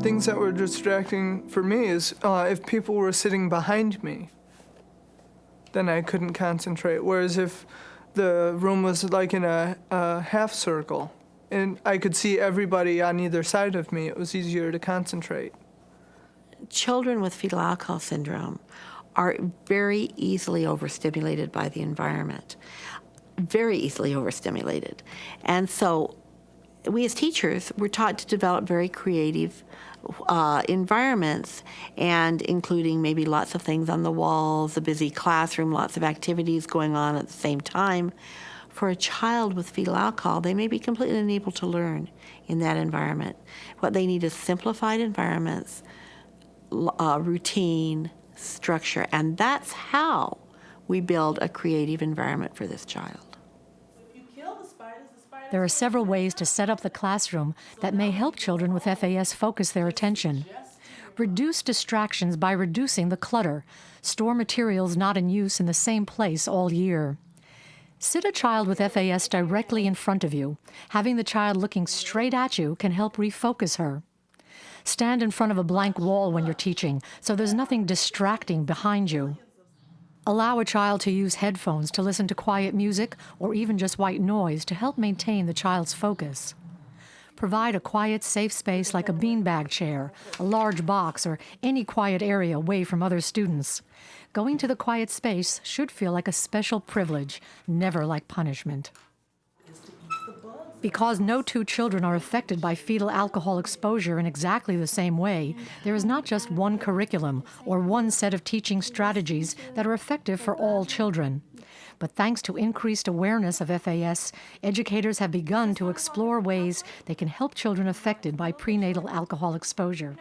Things that were distracting for me is if people were sitting behind me, then I couldn't concentrate. Whereas if the room was like in a half circle and I could see everybody on either side of me, it was easier to concentrate. Children with fetal alcohol syndrome are very easily overstimulated by the environment, very easily overstimulated. And so we as teachers, we're taught to develop very creative environments, and including maybe lots of things on the walls, a busy classroom, lots of activities going on at the same time. For a child with fetal alcohol, they may be completely unable to learn in that environment. What they need is simplified environments, routine, structure, and that's how we build a creative environment for this child. There are several ways to set up the classroom that may help children with FAS focus their attention. Reduce distractions by reducing the clutter. Store materials not in use in the same place all year. Sit a child with FAS directly in front of you. Having the child looking straight at you can help refocus her. Stand in front of a blank wall when you're teaching, so there's nothing distracting behind you. Allow a child to use headphones to listen to quiet music or even just white noise to help maintain the child's focus. Provide a quiet, safe space like a beanbag chair, a large box, or any quiet area away from other students. Going to the quiet space should feel like a special privilege, never like punishment. Because no two children are affected by fetal alcohol exposure in exactly the same way, there is not just one curriculum or one set of teaching strategies that are effective for all children. But thanks to increased awareness of FAS, educators have begun to explore ways they can help children affected by prenatal alcohol exposure.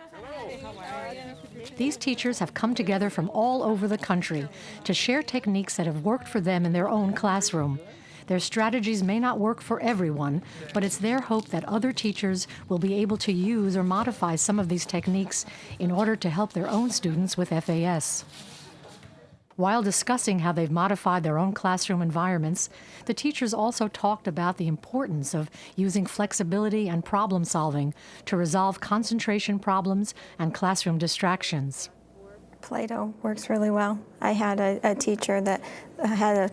These teachers have come together from all over the country to share techniques that have worked for them in their own classroom. Their strategies may not work for everyone, but it's their hope that other teachers will be able to use or modify some of these techniques in order to help their own students with FAS. While discussing how they've modified their own classroom environments, the teachers also talked about the importance of using flexibility and problem solving to resolve concentration problems and classroom distractions. Play-Doh works really well. I had a teacher that had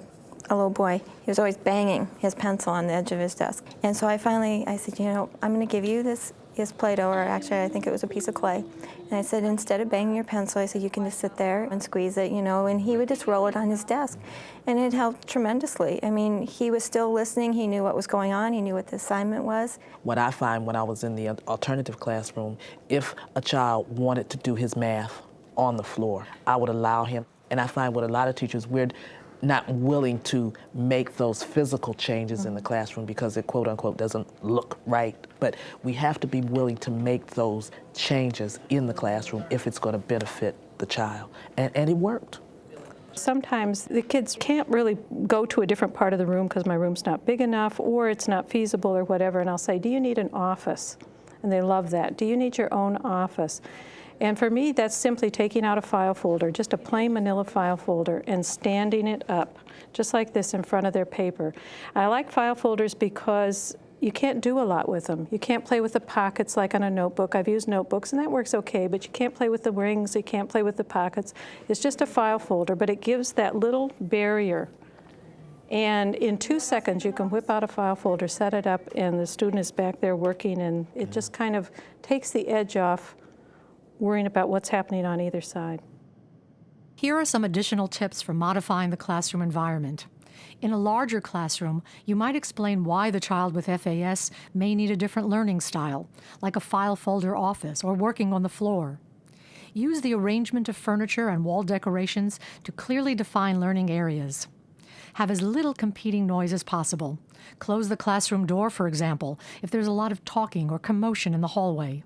a little boy. He was always banging his pencil on the edge of his desk. And so I said, you know, I'm going to give you this Play-Doh, or actually I think it was a piece of clay. And I said, instead of banging your pencil, I said, you can just sit there and squeeze it, you know, and he would just roll it on his desk. And it helped tremendously. I mean, he was still listening. He knew what was going on. He knew what the assignment was. What I find when I was in the alternative classroom, if a child wanted to do his math on the floor, I would allow him. And I find with a lot of teachers, we're not willing to make those physical changes in the classroom because it, quote unquote, doesn't look right. But we have to be willing to make those changes in the classroom if it's going to benefit the child. And it worked. Sometimes the kids can't really go to a different part of the room because my room's not big enough or it's not feasible or whatever. And I'll say, do you need an office? And they love that. Do you need your own office? And for me, that's simply taking out a file folder, just a plain manila file folder, and standing it up, just like this in front of their paper. I like file folders because you can't do a lot with them. You can't play with the pockets like on a notebook. I've used notebooks, and that works okay, but you can't play with the rings, you can't play with the pockets. It's just a file folder, but it gives that little barrier. And in 2 seconds, you can whip out a file folder, set it up, and the student is back there working, and it just kind of takes the edge off worrying about what's happening on either side. Here are some additional tips for modifying the classroom environment. In a larger classroom, you might explain why the child with FAS may need a different learning style, like a file folder office or working on the floor. Use the arrangement of furniture and wall decorations to clearly define learning areas. Have as little competing noise as possible. Close the classroom door, for example, if there's a lot of talking or commotion in the hallway.